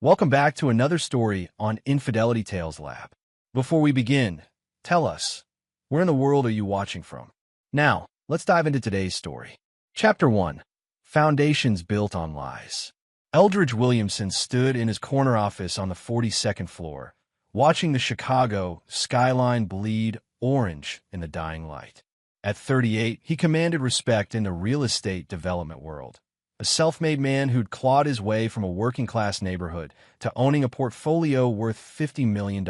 Welcome back to another story on Infidelity Tales Lab. Before we begin, tell us, where in the world are you watching from? Now, let's dive into today's story. Chapter 1. Foundations Built on Lies. Eldridge Williamson stood in his corner office on the 42nd floor, watching the Chicago skyline bleed orange in the dying light. At 38, he commanded respect in the real estate development world. A self-made man who'd clawed his way from a working-class neighborhood to owning a portfolio worth $50 million.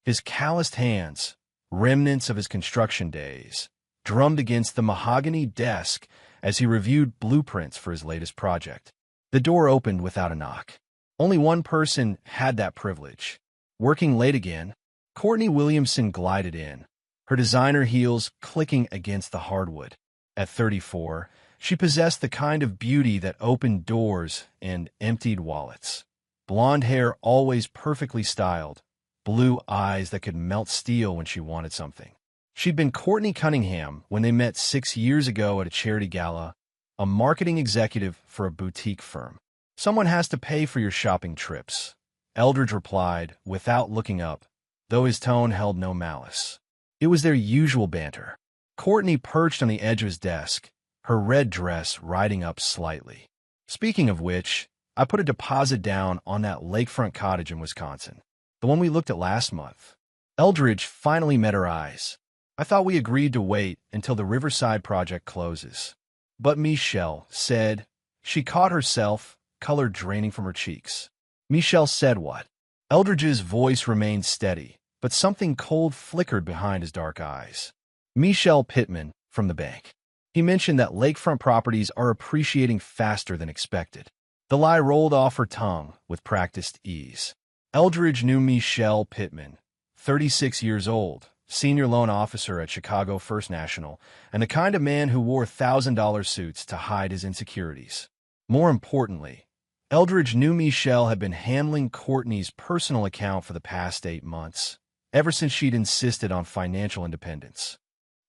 His calloused hands, remnants of his construction days, drummed against the mahogany desk as he reviewed blueprints for his latest project. The door opened without a knock. Only one person had that privilege. Working late again, Courtney Williamson glided in, her designer heels clicking against the hardwood. At 34, she possessed the kind of beauty that opened doors and emptied wallets. Blonde hair always perfectly styled, blue eyes that could melt steel when she wanted something. She'd been Courtney Cunningham when they met 6 years ago at a charity gala, a marketing executive for a boutique firm. "Someone has to pay for your shopping trips," Eldridge replied without looking up, though his tone held no malice. It was their usual banter. Courtney perched on the edge of his desk, her red dress riding up slightly. "Speaking of which, I put a deposit down on that lakefront cottage in Wisconsin, the one we looked at last month." Eldridge finally met her eyes. "I thought we agreed to wait until the Riverside project closes." "But Michelle said," she caught herself, color draining from her cheeks. "Michelle said what?" Eldridge's voice remained steady, but something cold flickered behind his dark eyes. "Michelle Pittman, from the bank. He mentioned that lakefront properties are appreciating faster than expected." The lie rolled off her tongue with practiced ease. Eldridge knew Michelle Pittman, 36 years old, senior loan officer at Chicago First National, and the kind of man who wore $1,000 suits to hide his insecurities. More importantly, Eldridge knew Michelle had been handling Courtney's personal account for the past 8 months, ever since she'd insisted on financial independence.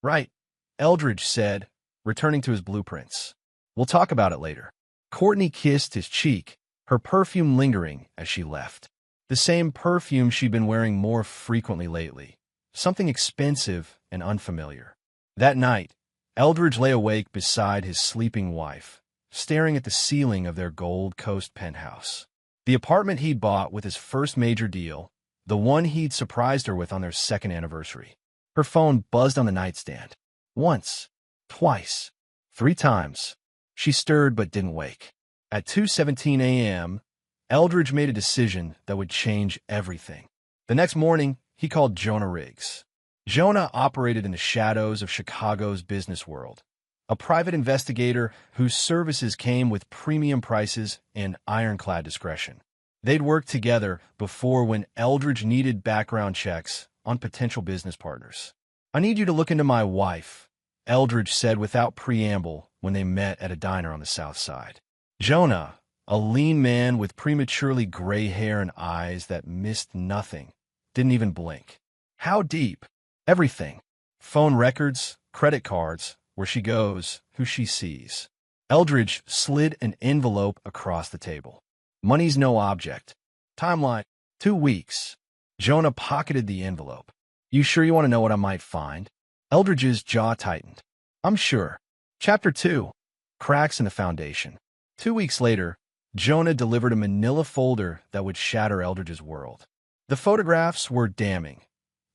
"Right," Eldridge said, returning to his blueprints. "We'll talk about it later." Courtney kissed his cheek, her perfume lingering as she left. The same perfume she'd been wearing more frequently lately, something expensive and unfamiliar. That night, Eldridge lay awake beside his sleeping wife, staring at the ceiling of their Gold Coast penthouse. The apartment he'd bought with his first major deal, the one he'd surprised her with on their second anniversary. Her phone buzzed on the nightstand. Once. Twice. 3 times. She stirred but didn't wake. At 2:17 a.m., Eldridge made a decision that would change everything. The next morning, he called Jonah Riggs. Jonah operated in the shadows of Chicago's business world, a private investigator whose services came with premium prices and ironclad discretion. They'd worked together before when Eldridge needed background checks on potential business partners. "I need you to look into my wife," Eldridge said without preamble when they met at a diner on the South Side. Jonah, a lean man with prematurely gray hair and eyes that missed nothing, didn't even blink. "How deep?" "Everything. Phone records, credit cards, where she goes, who she sees." Eldridge slid an envelope across the table. "Money's no object." "Timeline, 2 weeks." Jonah pocketed the envelope. "You sure you want to know what I might find?" Eldridge's jaw tightened. "I'm sure." Chapter 2. Cracks in the Foundation. 2 weeks later, Jonah delivered a manila folder that would shatter Eldridge's world. The photographs were damning.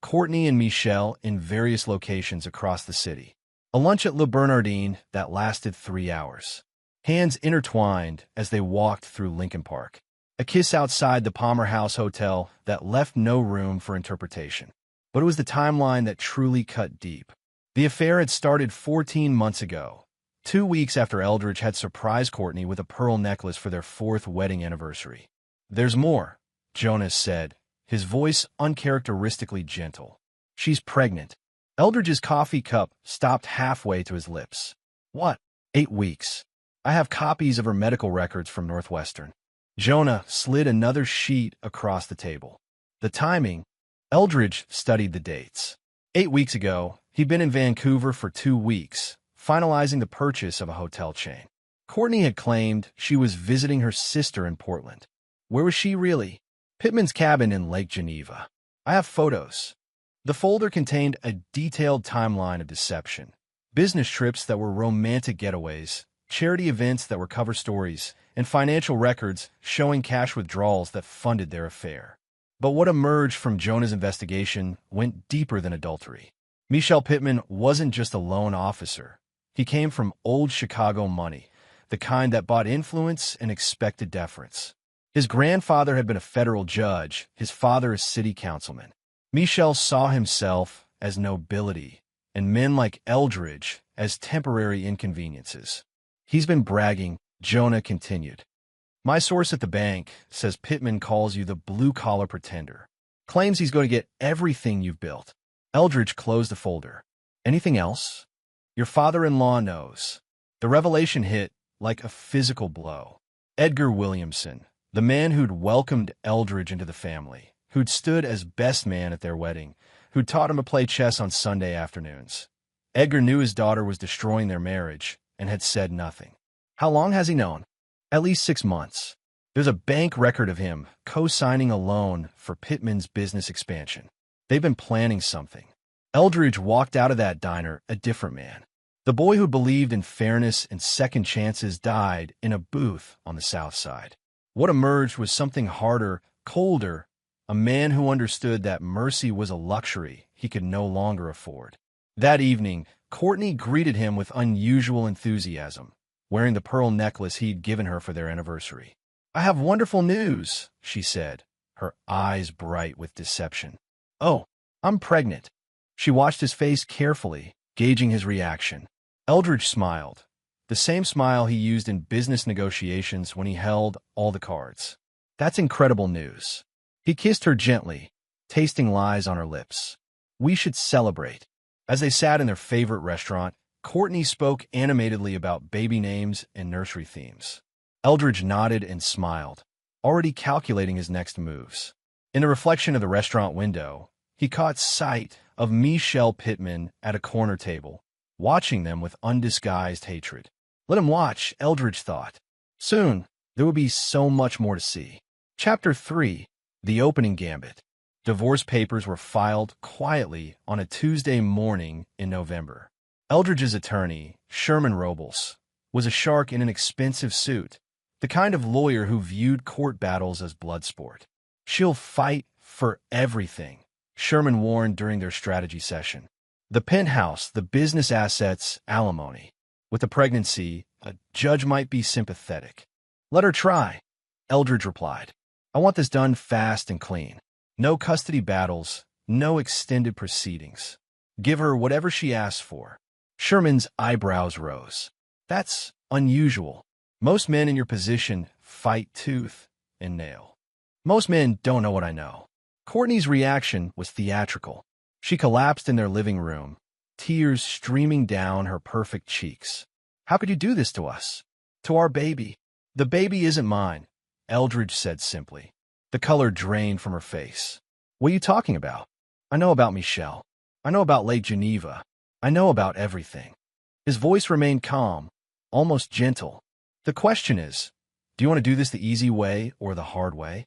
Courtney and Michelle in various locations across the city. A lunch at Le Bernardin that lasted 3 hours. Hands intertwined as they walked through Lincoln Park. A kiss outside the Palmer House Hotel that left no room for interpretation. But it was the timeline that truly cut deep. The affair had started 14 months ago, 2 weeks after Eldridge had surprised Courtney with a pearl necklace for their 4th wedding anniversary. "There's more," Jonas said, his voice uncharacteristically gentle. "She's pregnant." Eldridge's coffee cup stopped halfway to his lips. "What?" "8 weeks. I have copies of her medical records from Northwestern." Jonah slid another sheet across the table. The timing. Eldridge studied the dates. 8 weeks ago, he'd been in Vancouver for 2 weeks, finalizing the purchase of a hotel chain. Courtney had claimed she was visiting her sister in Portland. Where was she really? Pittman's cabin in Lake Geneva. I have photos. The folder contained a detailed timeline of deception, business trips that were romantic getaways, charity events that were cover stories, and financial records showing cash withdrawals that funded their affair. But what emerged from Jonah's investigation went deeper than adultery. Michelle Pittman wasn't just a loan officer. He came from old Chicago money, the kind that bought influence and expected deference. His grandfather had been a federal judge, his father a city councilman. Michelle saw himself as nobility, and men like Eldridge as temporary inconveniences. He's been bragging, Jonah continued. My source at the bank says Pittman calls you the blue-collar pretender. Claims he's going to get everything you've built. Eldridge closed the folder. Anything else? Your father-in-law knows. The revelation hit like a physical blow. Edgar Williamson, the man who'd welcomed Eldridge into the family, who'd stood as best man at their wedding, who'd taught him to play chess on Sunday afternoons. Edgar knew his daughter was destroying their marriage and had said nothing. How long has he known? At least 6 months. There's a bank record of him co-signing a loan for Pittman's business expansion. They've been planning something. Eldridge walked out of that diner a different man. The boy who believed in fairness and second chances died in a booth on the South Side. What emerged was something harder, colder, a man who understood that mercy was a luxury he could no longer afford. That evening, Courtney greeted him with unusual enthusiasm, wearing the pearl necklace he'd given her for their anniversary. I have wonderful news, she said, her eyes bright with deception. Oh, I'm pregnant. She watched his face carefully, gauging his reaction. Eldridge smiled, the same smile he used in business negotiations when he held all the cards. That's incredible news. He kissed her gently, tasting lies on her lips. We should celebrate. As they sat in their favorite restaurant, Courtney spoke animatedly about baby names and nursery themes. Eldridge nodded and smiled, already calculating his next moves. In the reflection of the restaurant window, he caught sight of Michelle Pittman at a corner table, watching them with undisguised hatred. Let him watch, Eldridge thought. Soon, there would be so much more to see. Chapter 3. The Opening Gambit. Divorce papers were filed quietly on a Tuesday morning in November. Eldridge's attorney, Sherman Robles, was a shark in an expensive suit, the kind of lawyer who viewed court battles as blood sport. She'll fight for everything, Sherman warned during their strategy session. The penthouse, the business assets, alimony. With the pregnancy, a judge might be sympathetic. Let her try, Eldridge replied. I want this done fast and clean. No custody battles, no extended proceedings. Give her whatever she asks for. Sherman's eyebrows rose. That's unusual. Most men in your position fight tooth and nail. Most men don't know what I know. Courtney's reaction was theatrical. She collapsed in their living room, tears streaming down her perfect cheeks. How could you do this to us? To our baby. The baby isn't mine, Eldridge said simply. The color drained from her face. What are you talking about? I know about Michelle. I know about Lake Geneva. I know about everything. His voice remained calm, almost gentle. The question is, do you want to do this the easy way or the hard way?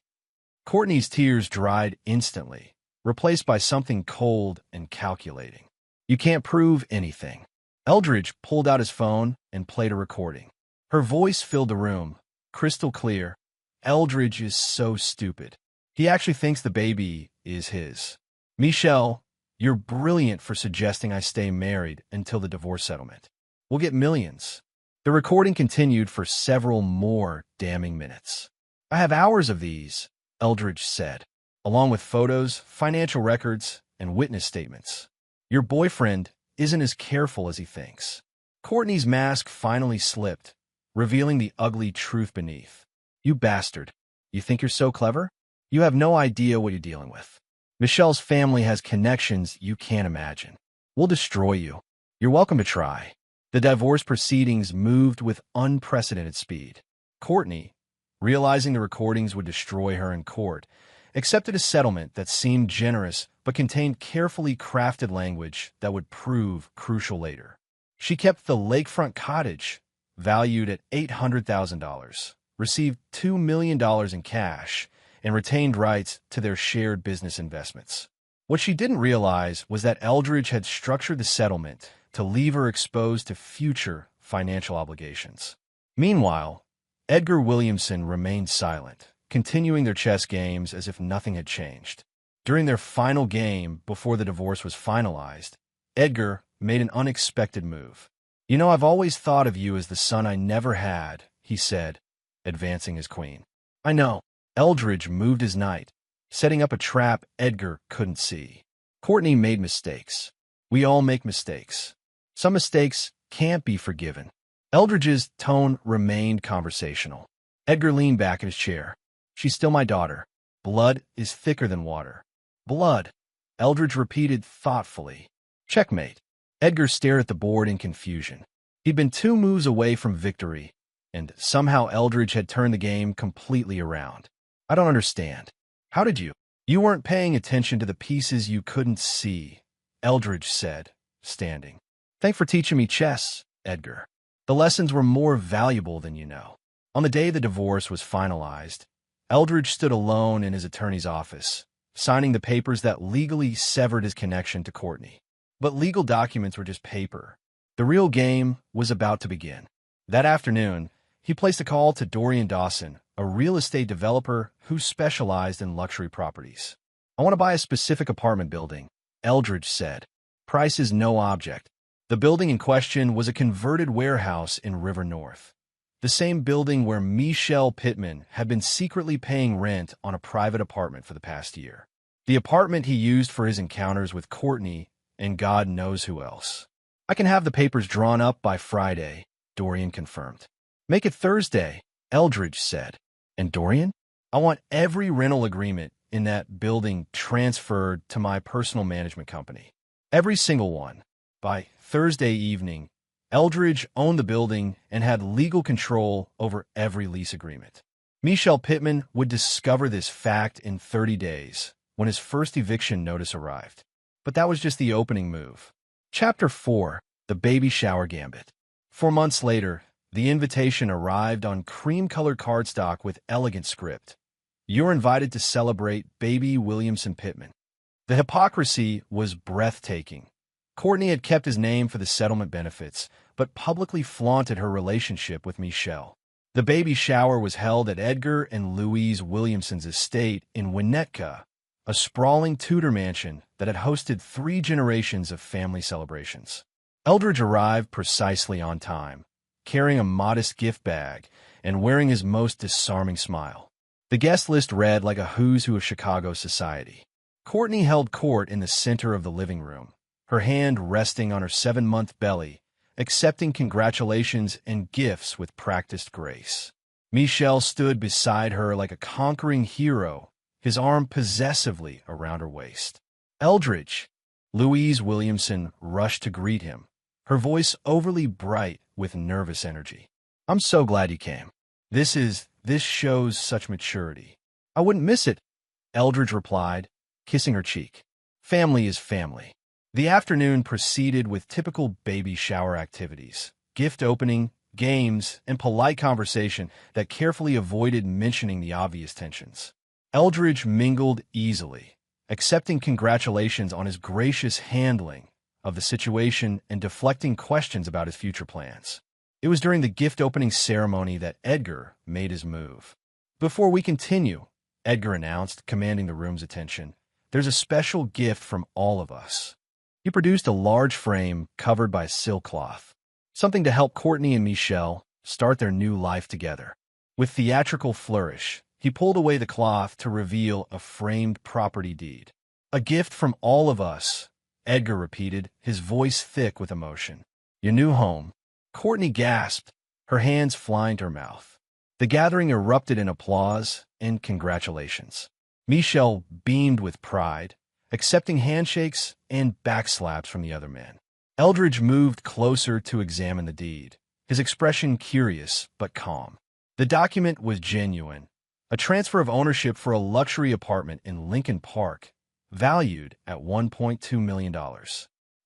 Courtney's tears dried instantly, replaced by something cold and calculating. You can't prove anything. Eldridge pulled out his phone and played a recording. Her voice filled the room, crystal clear. Eldridge is so stupid. He actually thinks the baby is his. Michelle, you're brilliant for suggesting I stay married until the divorce settlement. We'll get millions. The recording continued for several more damning minutes. I have hours of these, Eldridge said, along with photos, financial records, and witness statements. Your boyfriend isn't as careful as he thinks. Courtney's mask finally slipped, revealing the ugly truth beneath. You bastard. You think you're so clever? You have no idea what you're dealing with. Michelle's family has connections you can't imagine. We'll destroy you. You're welcome to try. The divorce proceedings moved with unprecedented speed. Courtney, realizing the recordings would destroy her in court, accepted a settlement that seemed generous but contained carefully crafted language that would prove crucial later. She kept the lakefront cottage, valued at $800,000, received $2 million in cash and retained rights to their shared business investments. What she didn't realize was that Eldridge had structured the settlement to leave her exposed to future financial obligations. Meanwhile, Edgar Williamson remained silent, continuing their chess games as if nothing had changed. During their final game before the divorce was finalized, Edgar made an unexpected move. "You know, I've always thought of you as the son I never had," he said, advancing his queen. "I know." Eldridge moved his knight, setting up a trap Edgar couldn't see. "Courtney made mistakes. We all make mistakes. Some mistakes can't be forgiven." Eldridge's tone remained conversational. Edgar leaned back in his chair. "She's still my daughter. Blood is thicker than water." "Blood," Eldridge repeated thoughtfully. "Checkmate." Edgar stared at the board in confusion. He'd been 2 moves away from victory, and somehow Eldridge had turned the game completely around. "I don't understand. How did you?" "You weren't paying attention to the pieces you couldn't see," Eldridge said, standing. "Thanks for teaching me chess, Edgar. The lessons were more valuable than you know." On the day the divorce was finalized, Eldridge stood alone in his attorney's office, signing the papers that legally severed his connection to Courtney. But legal documents were just paper. The real game was about to begin. That afternoon, he placed a call to Dorian Dawson, a real estate developer who specialized in luxury properties. "I want to buy a specific apartment building," Eldridge said. "Price is no object." The building in question was a converted warehouse in River North, the same building where Michelle Pittman had been secretly paying rent on a private apartment for the past year. The apartment he used for his encounters with Courtney and God knows who else. "I can have the papers drawn up by Friday," Dorian confirmed. "Make it Thursday," Eldridge said. "And Dorian? I want every rental agreement in that building transferred to my personal management company. Every single one. By Thursday evening, Eldridge owned the building and had legal control over every lease agreement. Michelle Pittman would discover this fact in 30 days, when his first eviction notice arrived. But that was just the opening move. Chapter 4, The Baby Shower Gambit. 4 months later, the invitation arrived on cream-colored cardstock with elegant script. "You're invited to celebrate baby Williamson Pittman." The hypocrisy was breathtaking. Courtney had kept his name for the settlement benefits, but publicly flaunted her relationship with Michelle. The baby shower was held at Edgar and Louise Williamson's estate in Winnetka, a sprawling Tudor mansion that had hosted 3 generations of family celebrations. Eldridge arrived precisely on time, carrying a modest gift bag and wearing his most disarming smile. The guest list read like a who's who of Chicago society. Courtney held court in the center of the living room, her hand resting on her 7-month belly, accepting congratulations and gifts with practiced grace. Michelle stood beside her like a conquering hero, his arm possessively around her waist. "Eldridge!" Louise Williamson rushed to greet him, her voice overly bright with nervous energy. "I'm so glad you came. This shows such maturity." "I wouldn't miss it," Eldridge replied, kissing her cheek. Family is family. The afternoon proceeded with typical baby shower activities, gift opening, games, and polite conversation that carefully avoided mentioning the obvious tensions. Eldridge mingled easily, accepting congratulations on his gracious handling of the situation and deflecting questions about his future plans. It was during the gift opening ceremony that Edgar made his move. "Before we continue," Edgar announced, commanding the room's attention, "there's a special gift from all of us." He produced a large frame covered by silk cloth, something to help Courtney and Michelle start their new life together. With theatrical flourish, he pulled away the cloth to reveal a framed property deed. "A gift from all of us," Edgar repeated, his voice thick with emotion. "Your new home." Courtney gasped, her hands flying to her mouth. The gathering erupted in applause and congratulations. Michelle beamed with pride, accepting handshakes and backslaps from the other men. Eldridge moved closer to examine the deed, his expression curious but calm. The document was genuine, a transfer of ownership for a luxury apartment in Lincoln Park, valued at $1.2 million.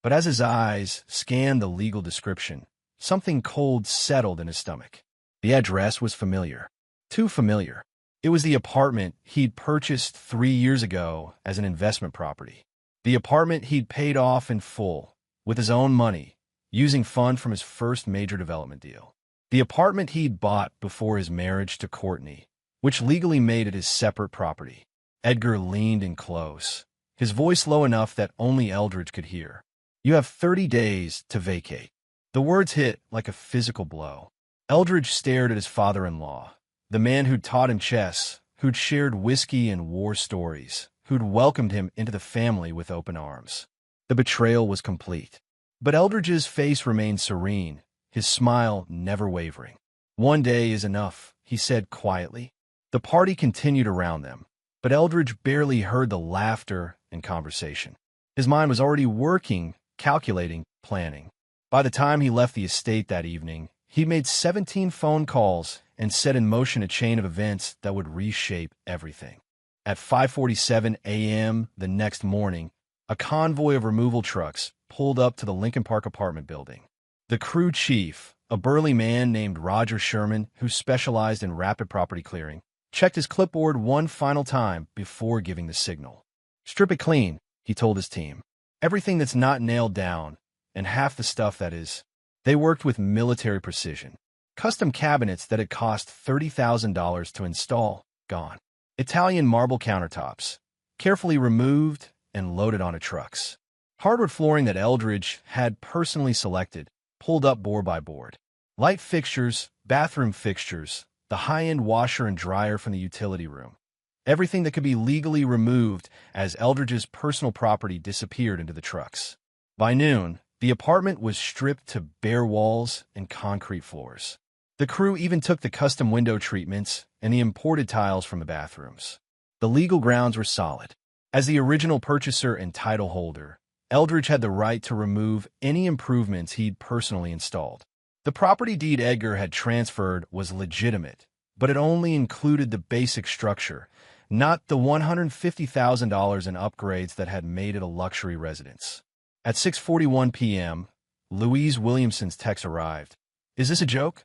But as his eyes scanned the legal description, something cold settled in his stomach. The address was familiar. Too familiar. It was the apartment he'd purchased 3 years ago as an investment property. The apartment he'd paid off in full, with his own money, using funds from his first major development deal. The apartment he'd bought before his marriage to Courtney, which legally made it his separate property. Edgar leaned in close, his voice low enough that only Eldridge could hear. "You have 30 days to vacate." The words hit like a physical blow. Eldridge stared at his father-in-law, the man who'd taught him chess, who'd shared whiskey and war stories, who'd welcomed him into the family with open arms. The betrayal was complete. But Eldridge's face remained serene, his smile never wavering. "One day is enough," he said quietly. The party continued around them, but Eldridge barely heard the laughter and conversation. His mind was already working, calculating, planning. By the time he left the estate that evening, he'd made 17 phone calls and set in motion a chain of events that would reshape everything. At 5:47 a.m. the next morning, a convoy of removal trucks pulled up to the Lincoln Park apartment building. The crew chief, a burly man named Roger Sherman who specialized in rapid property clearing, checked his clipboard one final time before giving the signal. "Strip it clean," he told his team. "Everything that's not nailed down, and half the stuff that is." They worked with military precision. Custom cabinets that had cost $30,000 to install, gone. Italian marble countertops, carefully removed and loaded onto trucks. Hardwood flooring that Eldridge had personally selected, pulled up board by board. Light fixtures, bathroom fixtures, the high-end washer and dryer from the utility room. Everything that could be legally removed as Eldridge's personal property disappeared into the trucks. By noon, the apartment was stripped to bare walls and concrete floors. The crew even took the custom window treatments and the imported tiles from the bathrooms. The legal grounds were solid. As the original purchaser and title holder, Eldridge had the right to remove any improvements he'd personally installed. The property deed Edgar had transferred was legitimate, but it only included the basic structure, not the $150,000 in upgrades that had made it a luxury residence. At 6:41 p.m., Louise Williamson's text arrived. "Is this a joke?"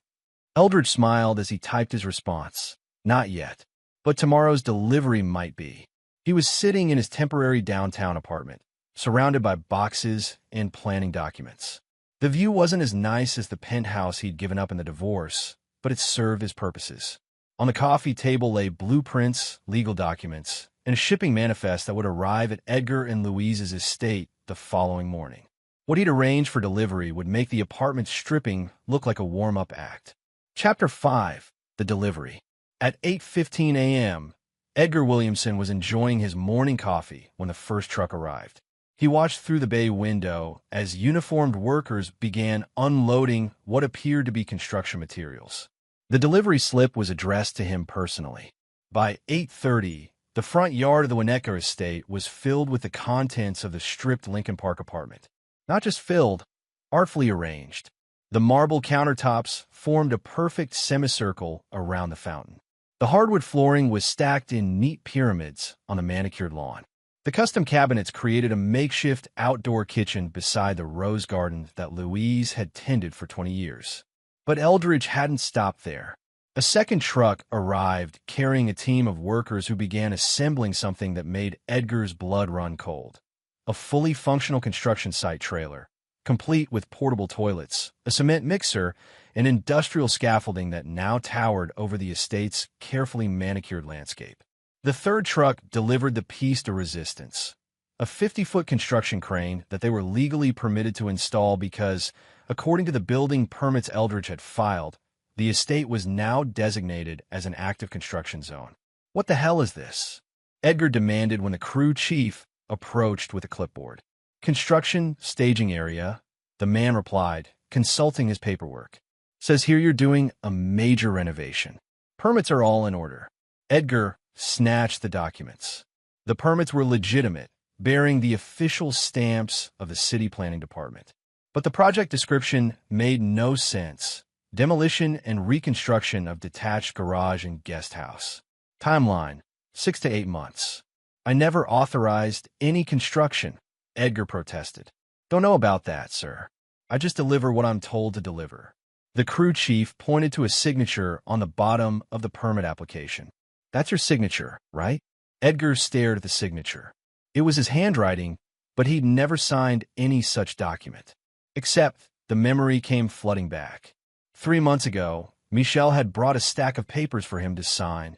Eldridge smiled as he typed his response. "Not yet, but tomorrow's delivery might be." He was sitting in his temporary downtown apartment, surrounded by boxes and planning documents. The view wasn't as nice as the penthouse he'd given up in the divorce, but it served his purposes. On the coffee table lay blueprints, legal documents, and a shipping manifest that would arrive at Edgar and Louise's estate the following morning. What he'd arranged for delivery would make the apartment stripping look like a warm-up act. Chapter 5. The Delivery. At 8:15 a.m., Edgar Williamson was enjoying his morning coffee when the first truck arrived. He watched through the bay window as uniformed workers began unloading what appeared to be construction materials. The delivery slip was addressed to him personally. By 8:30, the front yard of the Winnetka estate was filled with the contents of the stripped Lincoln Park apartment. Not just filled, artfully arranged. The marble countertops formed a perfect semicircle around the fountain. The hardwood flooring was stacked in neat pyramids on the manicured lawn. The custom cabinets created a makeshift outdoor kitchen beside the rose garden that Louise had tended for 20 years. But Eldridge hadn't stopped there. A second truck arrived carrying a team of workers who began assembling something that made Edgar's blood run cold. A fully functional construction site trailer, complete with portable toilets, a cement mixer, and industrial scaffolding that now towered over the estate's carefully manicured landscape. The third truck delivered the piece de resistance, a 50-foot construction crane that they were legally permitted to install because, according to the building permits Eldridge had filed, the estate was now designated as an active construction zone. "What the hell is this?" Edgar demanded when the crew chief approached with a clipboard. "Construction staging area," the man replied, consulting his paperwork. "Says here you're doing a major renovation. Permits are all in order." Edgar snatched the documents. The permits were legitimate, bearing the official stamps of the city planning department. But the project description made no sense. Demolition and reconstruction of detached garage and guest house. Timeline, 6 to 8 months. "I never authorized any construction," Edgar protested. "Don't know about that, sir. I just deliver what I'm told to deliver." The crew chief pointed to a signature on the bottom of the permit application. That's your signature, right? Edgar stared at the signature. It was his handwriting, but he'd never signed any such document. Except the memory came flooding back. 3 months ago, Michel had brought a stack of papers for him to sign.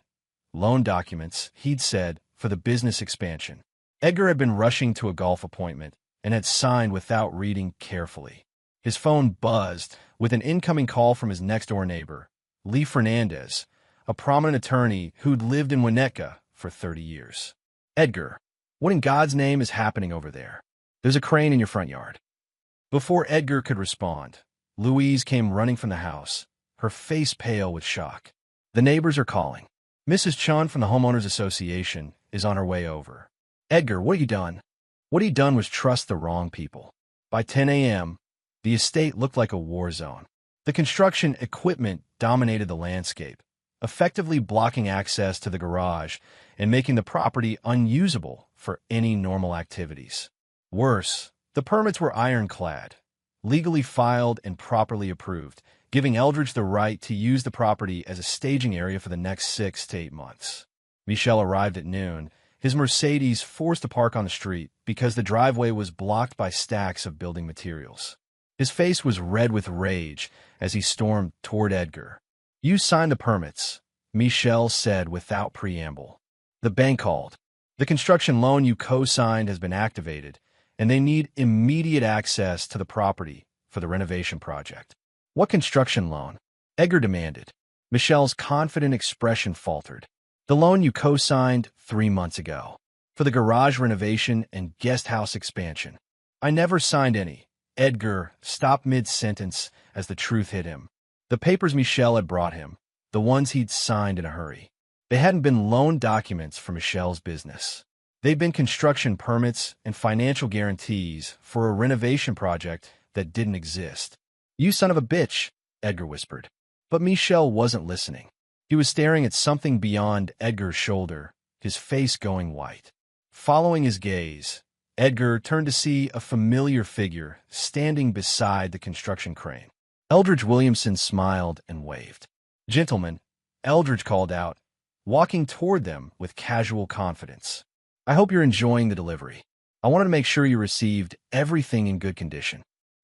Loan documents, he'd said, for the business expansion. Edgar had been rushing to a golf appointment and had signed without reading carefully. His phone buzzed with an incoming call from his next-door neighbor, Lee Fernandez, a prominent attorney who'd lived in Winnetka for 30 years. Edgar, what in God's name is happening over there? There's a crane in your front yard. Before Edgar could respond, Louise came running from the house, her face pale with shock. The neighbors are calling. Mrs. Chun from the Homeowners Association is on her way over. Edgar, what have you done? What he'd done was trust the wrong people. By 10 a.m., the estate looked like a war zone. The construction equipment dominated the landscape, effectively blocking access to the garage and making the property unusable for any normal activities. Worse, the permits were ironclad, legally filed and properly approved, giving Eldridge the right to use the property as a staging area for the next 6 to 8 months. Michel arrived at noon, his Mercedes forced to park on the street because the driveway was blocked by stacks of building materials. His face was red with rage as he stormed toward Edgar. You signed the permits, Michel said without preamble. The bank called. The construction loan you co-signed has been activated, and they need immediate access to the property for the renovation project. What construction loan? Edgar demanded. Michel's confident expression faltered. The loan you co-signed 3 months ago, for the garage renovation and guest house expansion. I never signed any. Edgar stopped mid-sentence as the truth hit him. The papers Michel had brought him, the ones he'd signed in a hurry. They hadn't been loan documents for Michel's business. They'd been construction permits and financial guarantees for a renovation project that didn't exist. You son of a bitch, Edgar whispered. But Michel wasn't listening. He was staring at something beyond Edgar's shoulder, his face going white. Following his gaze, Edgar turned to see a familiar figure standing beside the construction crane. Eldridge Williamson smiled and waved. Gentlemen, Eldridge called out, walking toward them with casual confidence. I hope you're enjoying the delivery. I wanted to make sure you received everything in good condition.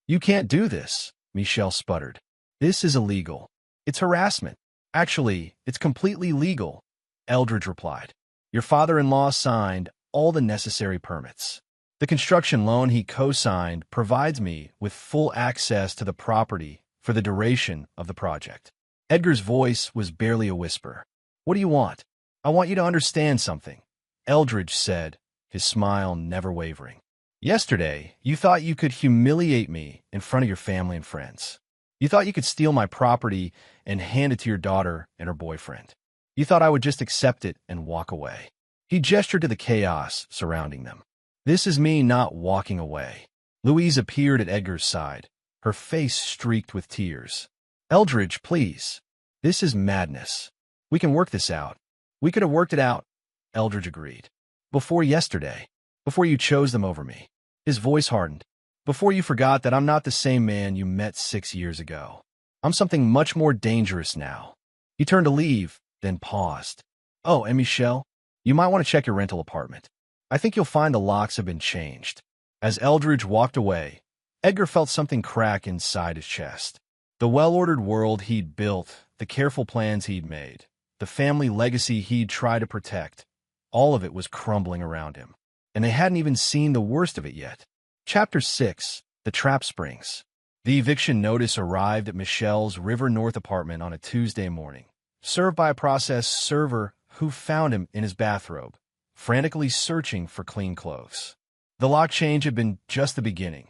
You can't do this, Michel sputtered. This is illegal. It's harassment. Actually, it's completely legal, Eldridge replied. Your father-in-law signed all the necessary permits. The construction loan he co-signed provides me with full access to the property for the duration of the project. Edgar's voice was barely a whisper. What do you want? I want you to understand something, Eldridge said, his smile never wavering. Yesterday, you thought you could humiliate me in front of your family and friends. You thought you could steal my property and hand it to your daughter and her boyfriend. You thought I would just accept it and walk away. He gestured to the chaos surrounding them. This is me not walking away. Louise appeared at Edgar's side, her face streaked with tears. Eldridge, please. This is madness. We can work this out. We could have worked it out, Eldridge agreed. Before yesterday. Before you chose them over me. His voice hardened. Before you forgot that I'm not the same man you met 6 years ago. I'm something much more dangerous now. He turned to leave, then paused. Oh, and Michel, you might want to check your rental apartment. I think you'll find the locks have been changed. As Eldridge walked away, Edgar felt something crack inside his chest. The well-ordered world he'd built, the careful plans he'd made, the family legacy he'd tried to protect, all of it was crumbling around him. And they hadn't even seen the worst of it yet. Chapter 6, The Trap Springs. The eviction notice arrived at Michel's River North apartment on a Tuesday morning, served by a process server who found him in his bathrobe, frantically searching for clean clothes. The lock change had been just the beginning.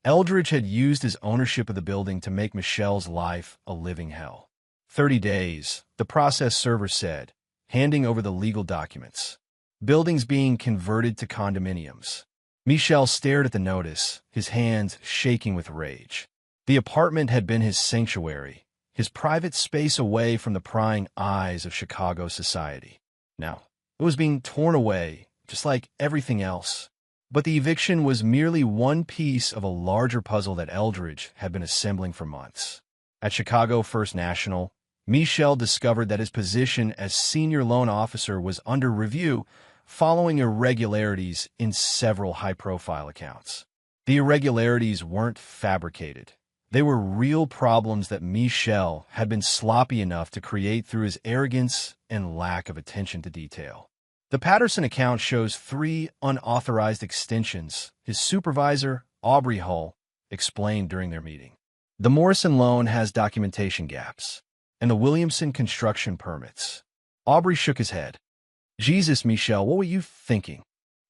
Eldridge had used his ownership of the building to make Michel's life a living hell. 30 days, the process server said, handing over the legal documents. Buildings being converted to condominiums. Michel stared at the notice, his hands shaking with rage. The apartment had been his sanctuary, his private space away from the prying eyes of Chicago society. Now, it was being torn away, just like everything else. But the eviction was merely one piece of a larger puzzle that Eldridge had been assembling for months. At Chicago First National, Michel discovered that his position as senior loan officer was under review following irregularities in several high-profile accounts. The irregularities weren't fabricated. They were real problems that Michel had been sloppy enough to create through his arrogance and lack of attention to detail. The Patterson account shows 3 unauthorized extensions, his supervisor, Aubrey Hull, explained during their meeting. The Morrison loan has documentation gaps, and the Williamson construction permits. Aubrey shook his head. Jesus, Michel, what were you thinking?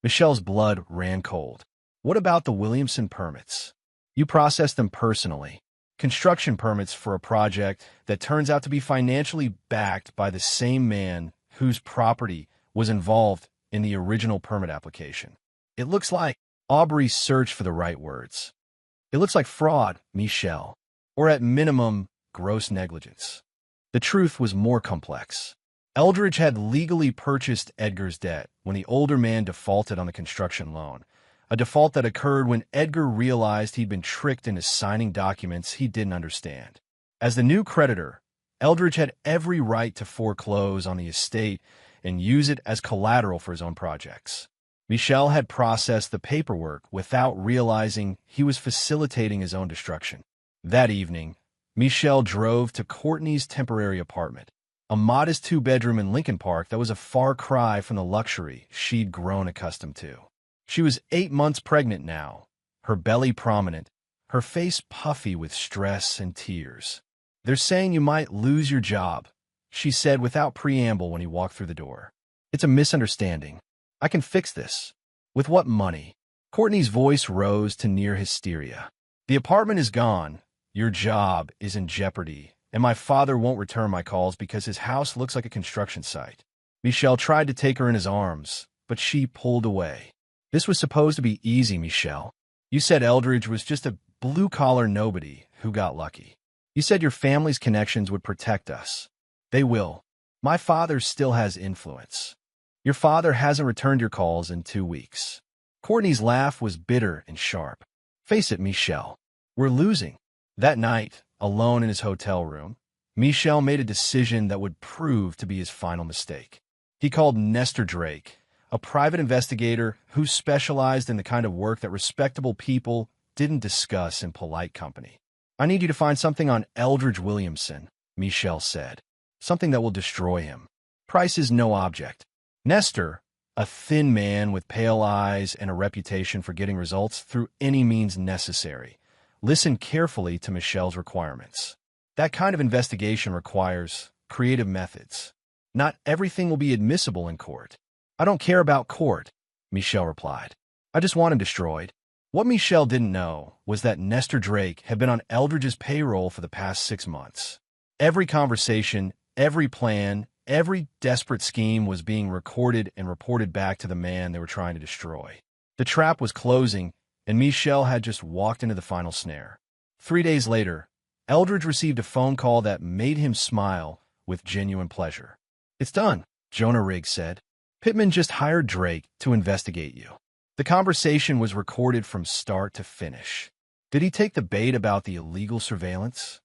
Michel's blood ran cold. What about the Williamson permits? You processed them personally. Construction permits for a project that turns out to be financially backed by the same man whose property was involved in the original permit application. It looks like Aubrey searched for the right words. It looks like fraud, Michel, or at minimum, gross negligence. The truth was more complex. Eldridge had legally purchased Edgar's debt when the older man defaulted on the construction loan, a default that occurred when Edgar realized he'd been tricked into signing documents he didn't understand. As the new creditor, Eldridge had every right to foreclose on the estate and use it as collateral for his own projects. Michel had processed the paperwork without realizing he was facilitating his own destruction. That evening, Michel drove to Courtney's temporary apartment, a modest 2-bedroom in Lincoln Park that was a far cry from the luxury she'd grown accustomed to. She was 8 months pregnant now, her belly prominent, her face puffy with stress and tears. "They're saying you might lose your job," she said without preamble when he walked through the door. "It's a misunderstanding. I can fix this." "With what money?" Courtney's voice rose to near hysteria. "The apartment is gone. Your job is in jeopardy, and my father won't return my calls because his house looks like a construction site." Michel tried to take her in his arms, but she pulled away. "This was supposed to be easy, Michel. You said Eldridge was just a blue-collar nobody who got lucky. You said your family's connections would protect us. They will. My father still has influence. Your father hasn't returned your calls in 2 weeks." Courtney's laugh was bitter and sharp. "Face it, Michel. We're losing." That night, alone in his hotel room, Michel made a decision that would prove to be his final mistake. He called Nestor Drake, a private investigator who specialized in the kind of work that respectable people didn't discuss in polite company. "I need you to find something on Eldridge Williamson," Michel said. "Something that will destroy him. Price is no object." Nestor, a thin man with pale eyes and a reputation for getting results through any means necessary, listened carefully to Michel's requirements. "That kind of investigation requires creative methods. Not everything will be admissible in court." "I don't care about court," Michel replied. "I just want him destroyed." What Michel didn't know was that Nestor Drake had been on Eldridge's payroll for the past 6 months. Every conversation, every plan, every desperate scheme was being recorded and reported back to the man they were trying to destroy. The trap was closing, and Michel had just walked into the final snare. 3 days later, Eldridge received a phone call that made him smile with genuine pleasure. "It's done," Jonah Riggs said. "Pittman just hired Drake to investigate you." The conversation was recorded from start to finish. Did he take the bait about the illegal surveillance?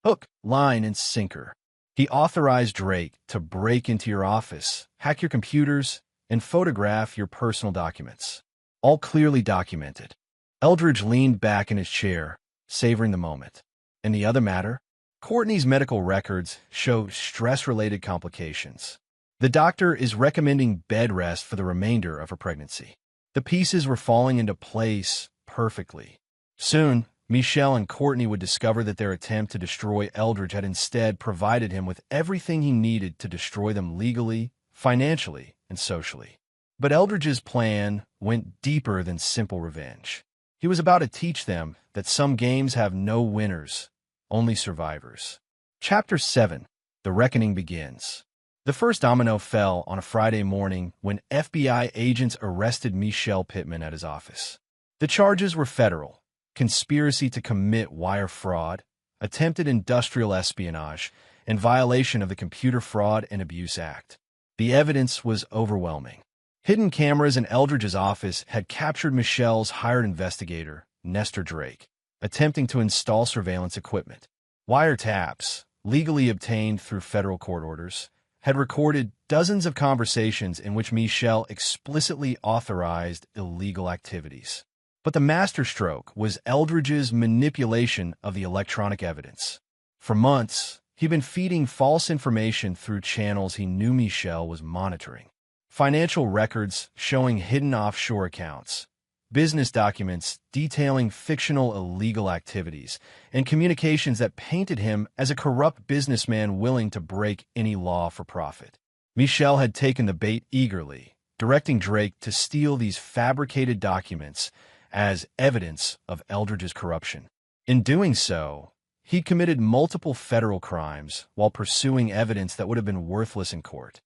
Hook, line, and sinker. He authorized Drake to break into your office, hack your computers, and photograph your personal documents. All clearly documented. Eldridge leaned back in his chair, savoring the moment. And the other matter? Courtney's medical records show stress-related complications. The doctor is recommending bed rest for the remainder of her pregnancy. The pieces were falling into place perfectly. Soon, Michel and Courtney would discover that their attempt to destroy Eldridge had instead provided him with everything he needed to destroy them legally, financially, and socially. But Eldridge's plan went deeper than simple revenge. He was about to teach them that some games have no winners, only survivors. Chapter 7. The Reckoning Begins. The first domino fell on a Friday morning when FBI agents arrested Michel Pittman at his office. The charges were federal: conspiracy to commit wire fraud, attempted industrial espionage, and violation of the Computer Fraud and Abuse Act. The evidence was overwhelming. Hidden cameras in Eldridge's office had captured Michel's hired investigator, Nestor Drake, attempting to install surveillance equipment. Wiretaps, legally obtained through federal court orders, had recorded dozens of conversations in which Michelle explicitly authorized illegal activities. But the masterstroke was Eldridge's manipulation of the electronic evidence. For months, he'd been feeding false information through channels he knew Michelle was monitoring. Financial records showing hidden offshore accounts, business documents detailing fictional illegal activities, and communications that painted him as a corrupt businessman willing to break any law for profit. Michelle had taken the bait eagerly, directing Drake to steal these fabricated documents as evidence of Eldridge's corruption. In doing so, he committed multiple federal crimes while pursuing evidence that would have been worthless in court.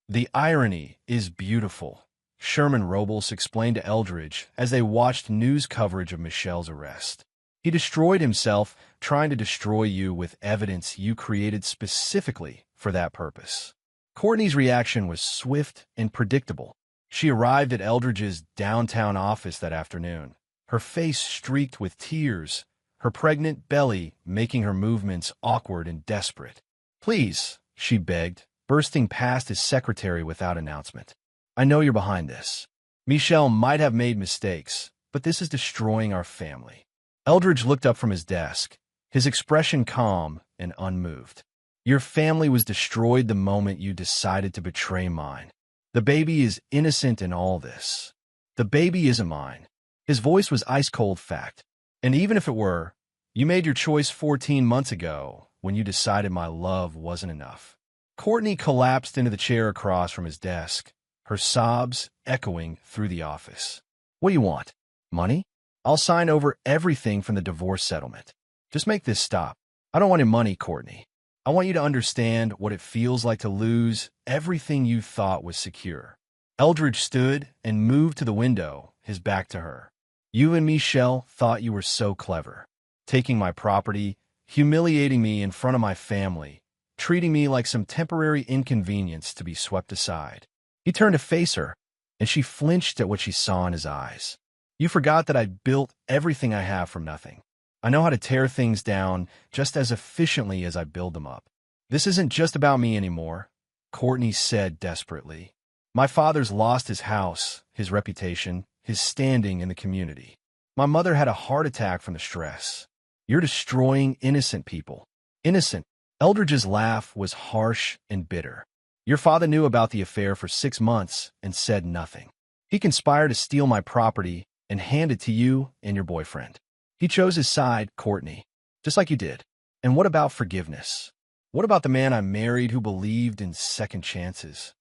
The irony is beautiful, Sherman Robles explained to Eldridge as they watched news coverage of Michelle's arrest. He destroyed himself trying to destroy you with evidence you created specifically for that purpose. Courtney's reaction was swift and predictable. She arrived at Eldridge's downtown office that afternoon, her face streaked with tears, her pregnant belly making her movements awkward and desperate. "Please," she begged, bursting past his secretary without announcement. "I know you're behind this. Michelle might have made mistakes, but this is destroying our family." Eldridge looked up from his desk, his expression calm and unmoved. "Your family was destroyed the moment you decided to betray mine. The baby is innocent in all this. The baby isn't mine." His voice was ice-cold fact. "And even if it were, you made your choice 14 months ago when you decided my love wasn't enough." Courtney collapsed into the chair across from his desk, her sobs echoing through the office. "What do you want? Money? I'll sign over everything from the divorce settlement. Just make this stop. I don't want your money, Courtney. I want you to understand what it feels like to lose everything you thought was secure." Eldridge stood and moved to the window, his back to her. "You and Michelle thought you were so clever, taking my property, humiliating me in front of my family, treating me like some temporary inconvenience to be swept aside." He turned to face her, and she flinched at what she saw in his eyes. "You forgot that I built everything I have from nothing. I know how to tear things down just as efficiently as I build them up. This isn't just about me anymore," Courtney said desperately. "My father's lost his house, his reputation, his standing in the community. My mother had a heart attack from the stress. You're destroying innocent people." "Innocent?" Eldridge's laugh was harsh and bitter. "Your father knew about the affair for 6 months and said nothing. He conspired to steal my property and hand it to you and your boyfriend. He chose his side, Courtney, just like you did. And what about forgiveness? What about the man I married who believed in second chances?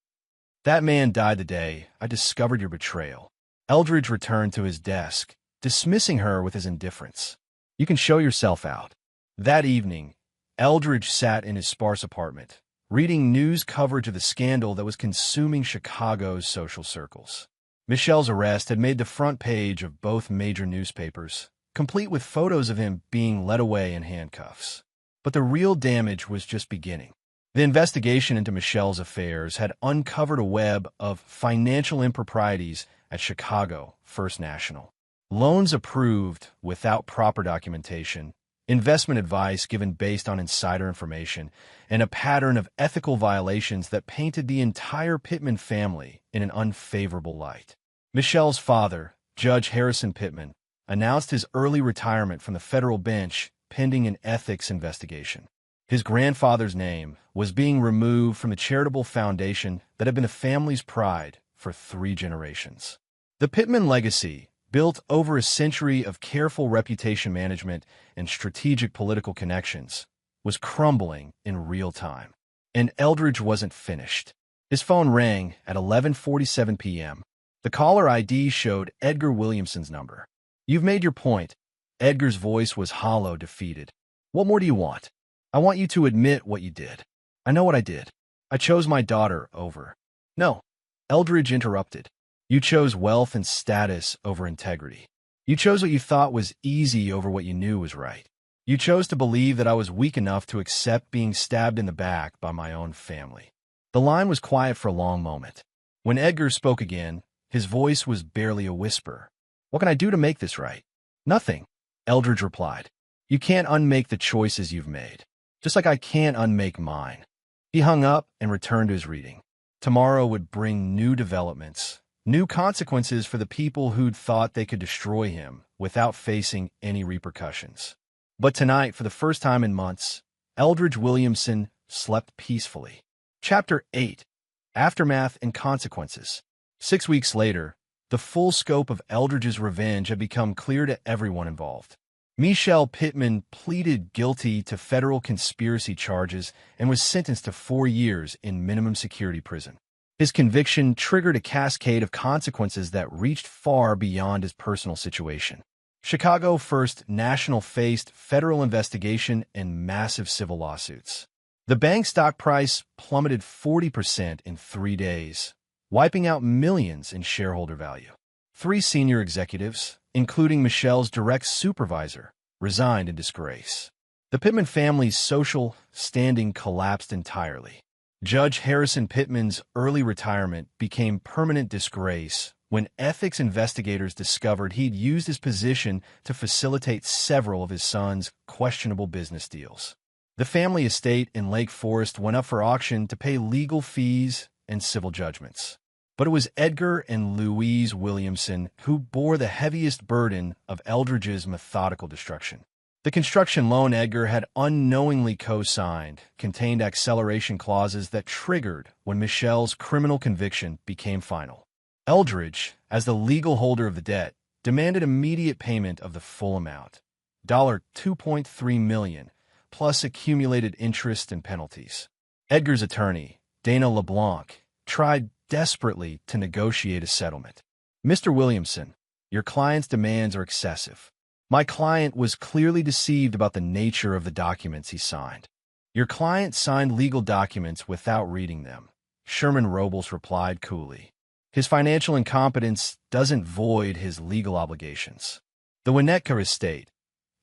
That man died the day I discovered your betrayal." Eldridge returned to his desk, dismissing her with his indifference. "You can show yourself out." That evening, Eldridge sat in his sparse apartment, reading news coverage of the scandal that was consuming Chicago's social circles. Michelle's arrest had made the front page of both major newspapers, complete with photos of him being led away in handcuffs. But the real damage was just beginning. The investigation into Michelle's affairs had uncovered a web of financial improprieties at Chicago First National. Loans approved without proper documentation, investment advice given based on insider information, and a pattern of ethical violations that painted the entire Pittman family in an unfavorable light. Michelle's father, Judge Harrison Pittman, announced his early retirement from the federal bench pending an ethics investigation. His grandfather's name was being removed from the charitable foundation that had been the family's pride for 3 generations. The Pittman legacy, built over a century of careful reputation management and strategic political connections, was crumbling in real time. And Eldridge wasn't finished. His phone rang at 11:47 p.m. The caller ID showed Edgar Williamson's number. "You've made your point." Edgar's voice was hollow, defeated. "What more do you want?" "I want you to admit what you did." "I know what I did. I chose my daughter over—" "No," Eldridge interrupted. "You chose wealth and status over integrity. You chose what you thought was easy over what you knew was right. You chose to believe that I was weak enough to accept being stabbed in the back by my own family." The line was quiet for a long moment. When Edgar spoke again, his voice was barely a whisper. "What can I do to make this right?" "Nothing," Eldridge replied. "You can't unmake the choices you've made. just like I can't unmake mine. He hung up and returned to his reading. Tomorrow would bring new developments, new consequences for the people who'd thought they could destroy him without facing any repercussions. But tonight, for the first time in months, Eldridge Williamson slept peacefully. Chapter 8. Aftermath and Consequences. 6 weeks later, the full scope of Eldridge's revenge had become clear to everyone involved. Michelle Pittman pleaded guilty to federal conspiracy charges and was sentenced to 4 years in minimum security prison. His conviction triggered a cascade of consequences that reached far beyond his personal situation. Chicago First National faced federal investigation and massive civil lawsuits. The bank stock price plummeted 40% in 3 days, wiping out millions in shareholder value. 3 senior executives, including Michelle's direct supervisor, resigned in disgrace. The Pittman family's social standing collapsed entirely. Judge Harrison Pittman's early retirement became permanent disgrace when ethics investigators discovered he'd used his position to facilitate several of his son's questionable business deals. The family estate in Lake Forest went up for auction to pay legal fees and civil judgments. But it was Edgar and Louise Williamson who bore the heaviest burden of Eldridge's methodical destruction. The construction loan Edgar had unknowingly co-signed contained acceleration clauses that triggered when Michelle's criminal conviction became final. Eldridge, as the legal holder of the debt, demanded immediate payment of the full amount, $2.3 million, plus accumulated interest and penalties. Edgar's attorney, Dana LeBlanc, tried desperately to negotiate a settlement. Mr. Williamson, your client's demands are excessive. My client was clearly deceived about the nature of the documents he signed. Your client signed legal documents without reading them, Sherman Robles replied coolly. His financial incompetence doesn't void his legal obligations. The Winnetka estate,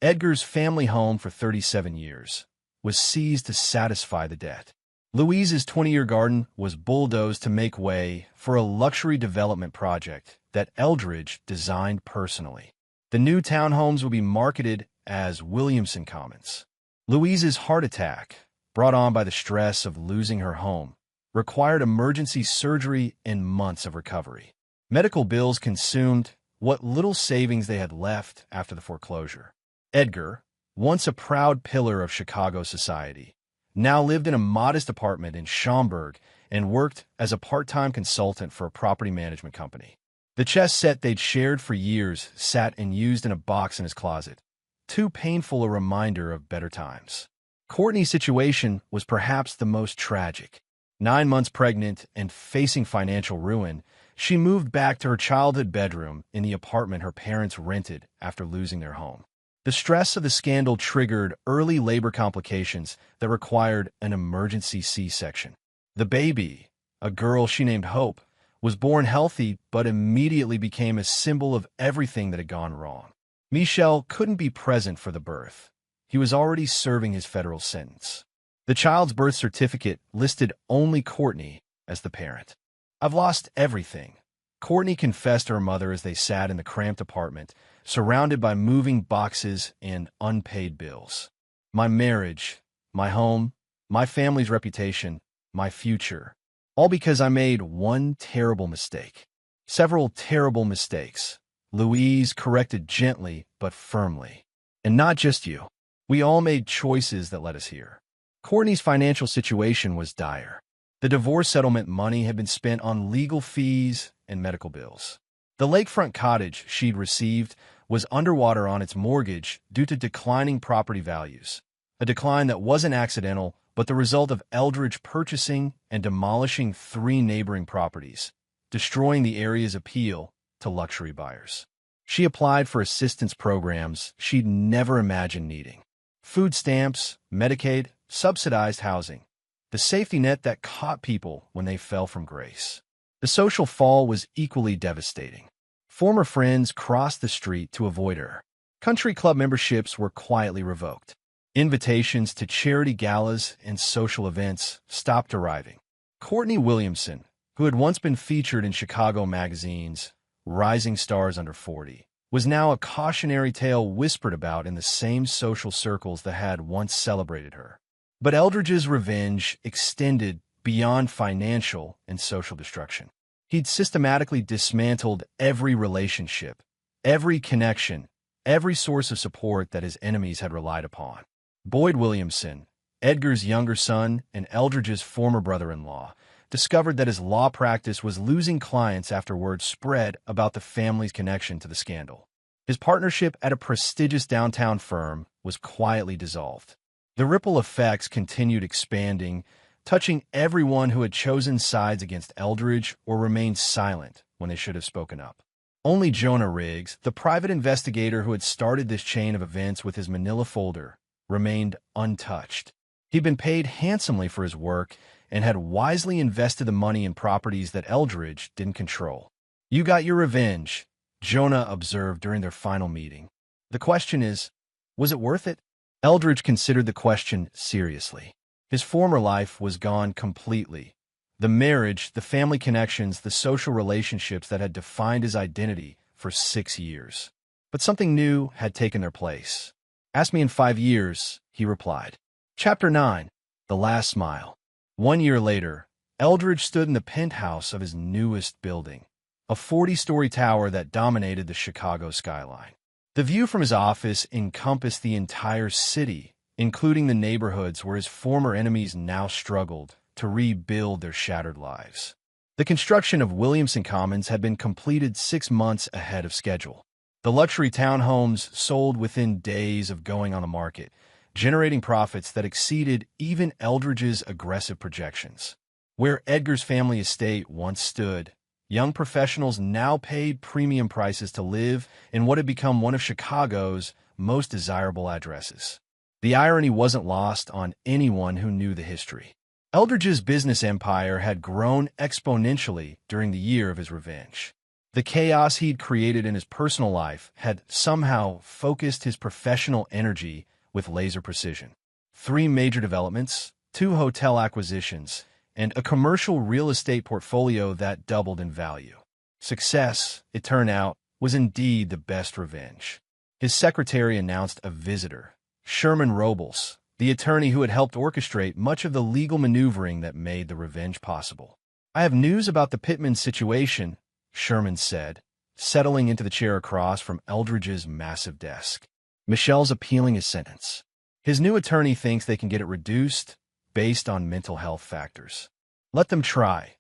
Edgar's family home for 37 years, was seized to satisfy the debt. Louise's 20-year garden was bulldozed to make way for a luxury development project that Eldridge designed personally. The new townhomes would be marketed as Williamson Commons. Louise's heart attack, brought on by the stress of losing her home, required emergency surgery and months of recovery. Medical bills consumed what little savings they had left after the foreclosure. Edgar, once a proud pillar of Chicago society, now lived in a modest apartment in Schaumburg and worked as a part-time consultant for a property management company. The chess set they'd shared for years sat and used in a box in his closet, too painful a reminder of better times. Courtney's situation was perhaps the most tragic. 9 months pregnant and facing financial ruin, she moved back to her childhood bedroom in the apartment her parents rented after losing their home. The stress of the scandal triggered early labor complications that required an emergency C-section. The baby, a girl she named Hope, was born healthy but immediately became a symbol of everything that had gone wrong. Michel couldn't be present for the birth. He was already serving his federal sentence. The child's birth certificate listed only Courtney as the parent. I've lost everything, Courtney confessed to her mother as they sat in the cramped apartment, surrounded by moving boxes and unpaid bills. My marriage, my home, my family's reputation, my future, all because I made one terrible mistake. Several terrible mistakes, Louise corrected gently but firmly. And not just you. We all made choices that led us here. Courtney's financial situation was dire. The divorce settlement money had been spent on legal fees and medical bills. The lakefront cottage she'd received was underwater on its mortgage due to declining property values, a decline that wasn't accidental but the result of Eldridge purchasing and demolishing 3 neighboring properties, destroying the area's appeal to luxury buyers. She applied for assistance programs she'd never imagined needing. Food stamps, Medicaid, subsidized housing, the safety net that caught people when they fell from grace. The social fall was equally devastating. Former friends crossed the street to avoid her. Country club memberships were quietly revoked. Invitations to charity galas and social events stopped arriving. Courtney Williamson, who had once been featured in Chicago magazines, Rising Stars Under 40, was now a cautionary tale whispered about in the same social circles that had once celebrated her. But Eldridge's revenge extended beyond financial and social destruction. He'd systematically dismantled every relationship, every connection, every source of support that his enemies had relied upon. Boyd Williamson, Edgar's younger son and Eldridge's former brother-in-law, discovered that his law practice was losing clients after word spread about the family's connection to the scandal. His partnership at a prestigious downtown firm was quietly dissolved. The ripple effects continued expanding, touching everyone who had chosen sides against Eldridge or remained silent when they should have spoken up. Only Jonah Riggs, the private investigator who had started this chain of events with his manila folder, remained untouched. He'd been paid handsomely for his work and had wisely invested the money in properties that Eldridge didn't control. "You got your revenge," Jonah observed during their final meeting. "The question is, was it worth it?" Eldridge considered the question seriously. His former life was gone completely. The marriage, the family connections, the social relationships that had defined his identity for 6 years. But something new had taken their place. "Ask me in 5 years," he replied. Chapter 9. The Last Smile. 1 year later, Eldridge stood in the penthouse of his newest building, a 40-story tower that dominated the Chicago skyline. The view from his office encompassed the entire city, including the neighborhoods where his former enemies now struggled to rebuild their shattered lives. The construction of Williamson Commons had been completed 6 months ahead of schedule. The luxury townhomes sold within days of going on the market, generating profits that exceeded even Eldridge's aggressive projections. Where Edgar's family estate once stood, young professionals now paid premium prices to live in what had become one of Chicago's most desirable addresses. The irony wasn't lost on anyone who knew the history. Eldridge's business empire had grown exponentially during the year of his revenge. The chaos he'd created in his personal life had somehow focused his professional energy with laser precision. 3 major developments, 2 hotel acquisitions, and a commercial real estate portfolio that doubled in value. Success, it turned out, was indeed the best revenge. His secretary announced a visitor, Sherman Robles, the attorney who had helped orchestrate much of the legal maneuvering that made the revenge possible. "I have news about the Pittman situation," Sherman said, settling into the chair across from Eldridge's massive desk. Michelle's appealing his sentence. His new attorney thinks they can get it reduced based on mental health factors. "Let them try,"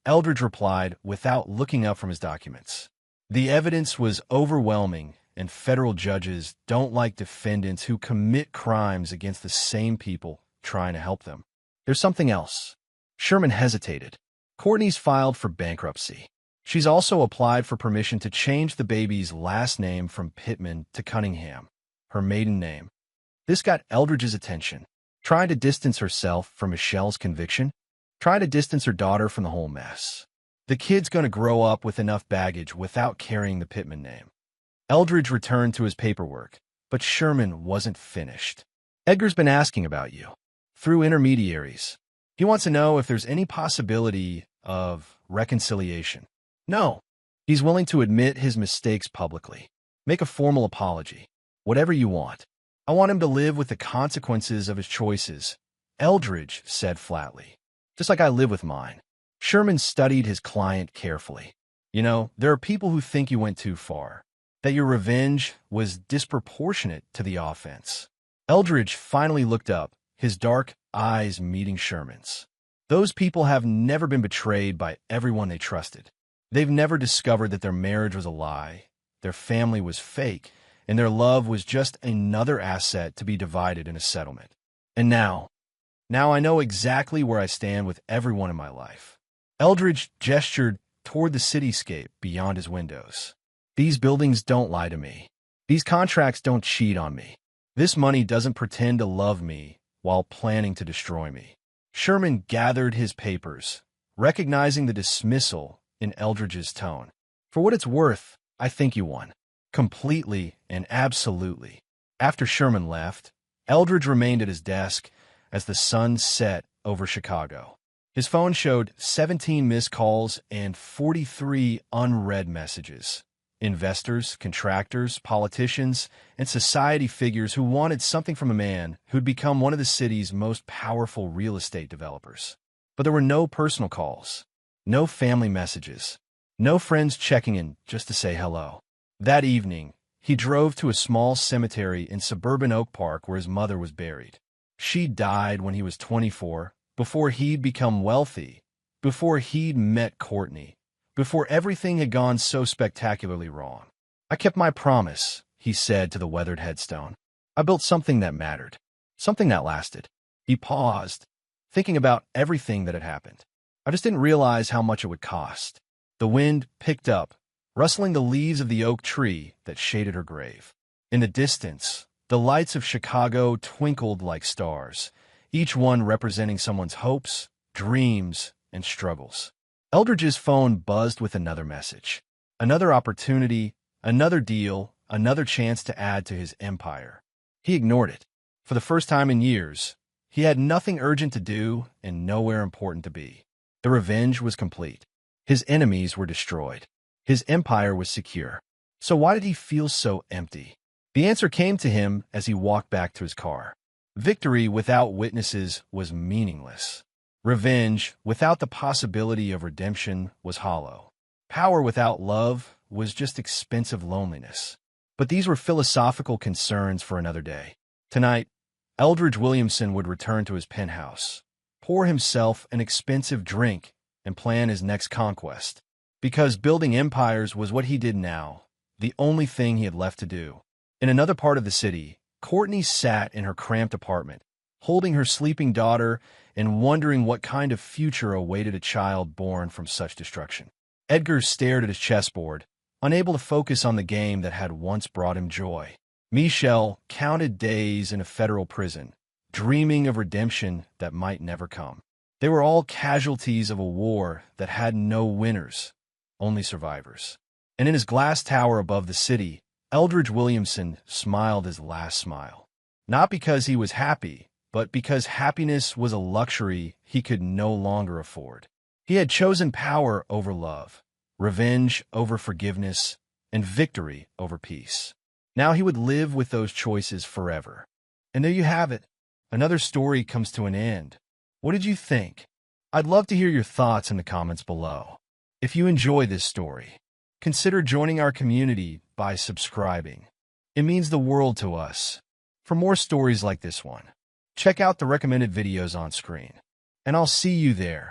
Eldridge replied without looking up from his documents. The evidence was overwhelming, and federal judges don't like defendants who commit crimes against the same people trying to help them. "There's something else." Sherman hesitated. "Courtney's filed for bankruptcy. She's also applied for permission to change the baby's last name from Pittman to Cunningham, her maiden name." This got Eldridge's attention. Trying to distance herself from Michelle's conviction, trying to distance her daughter from the whole mess. The kid's going to grow up with enough baggage without carrying the Pittman name. Eldridge returned to his paperwork, but Sherman wasn't finished. "Edgar's been asking about you, through intermediaries. He wants to know if there's any possibility of reconciliation." "No." "He's willing to admit his mistakes publicly. Make a formal apology. Whatever you want. I want him to live with the consequences of his choices," Eldridge said flatly. "Just like I live with mine." Sherman studied his client carefully. "You know, there are people who think you went too far, that your revenge was disproportionate to the offense." Eldridge finally looked up, his dark eyes meeting Sherman's. "Those people have never been betrayed by everyone they trusted. They've never discovered that their marriage was a lie, their family was fake, and their love was just another asset to be divided in a settlement. And now I know exactly where I stand with everyone in my life." Eldridge gestured toward the cityscape beyond his windows. "These buildings don't lie to me. These contracts don't cheat on me. This money doesn't pretend to love me while planning to destroy me." Sherman gathered his papers, recognizing the dismissal in Eldridge's tone. "For what it's worth, I think you won. Completely and absolutely." After Sherman left, Eldridge remained at his desk as the sun set over Chicago. His phone showed 17 missed calls and 43 unread messages. Investors, contractors, politicians, and society figures who wanted something from a man who'd become one of the city's most powerful real estate developers. But there were no personal calls, no family messages, no friends checking in just to say hello. That evening, he drove to a small cemetery in suburban Oak Park where his mother was buried. She died when he was 24, before he'd become wealthy, before he'd met Courtney, before everything had gone so spectacularly wrong. "I kept my promise," he said to the weathered headstone. "I built something that mattered, something that lasted." He paused, thinking about everything that had happened. "I just didn't realize how much it would cost." The wind picked up, rustling the leaves of the oak tree that shaded her grave. In the distance, the lights of Chicago twinkled like stars, each one representing someone's hopes, dreams, and struggles. Eldridge's phone buzzed with another message. Another opportunity, another deal, another chance to add to his empire. He ignored it. For the first time in years, he had nothing urgent to do and nowhere important to be. The revenge was complete. His enemies were destroyed. His empire was secure. So why did he feel so empty? The answer came to him as he walked back to his car. Victory without witnesses was meaningless. Revenge without the possibility of redemption was hollow. Power without love was just expensive loneliness. But these were philosophical concerns for another day. Tonight, Eldridge Williamson would return to his penthouse, pour himself an expensive drink, and plan his next conquest. Because building empires was what he did now, the only thing he had left to do. In another part of the city, Courtney sat in her cramped apartment, holding her sleeping daughter and wondering what kind of future awaited a child born from such destruction. Edgar stared at his chessboard, unable to focus on the game that had once brought him joy. Michelle counted days in a federal prison, dreaming of redemption that might never come. They were all casualties of a war that had no winners, only survivors. And in his glass tower above the city, Eldridge Williamson smiled his last smile. Not because he was happy, but because happiness was a luxury he could no longer afford. He had chosen power over love, revenge over forgiveness, and victory over peace. Now he would live with those choices forever. And there you have it. Another story comes to an end. What did you think? I'd love to hear your thoughts in the comments below. If you enjoy this story, consider joining our community by subscribing. It means the world to us. For more stories like this one, check out the recommended videos on screen. And I'll see you there.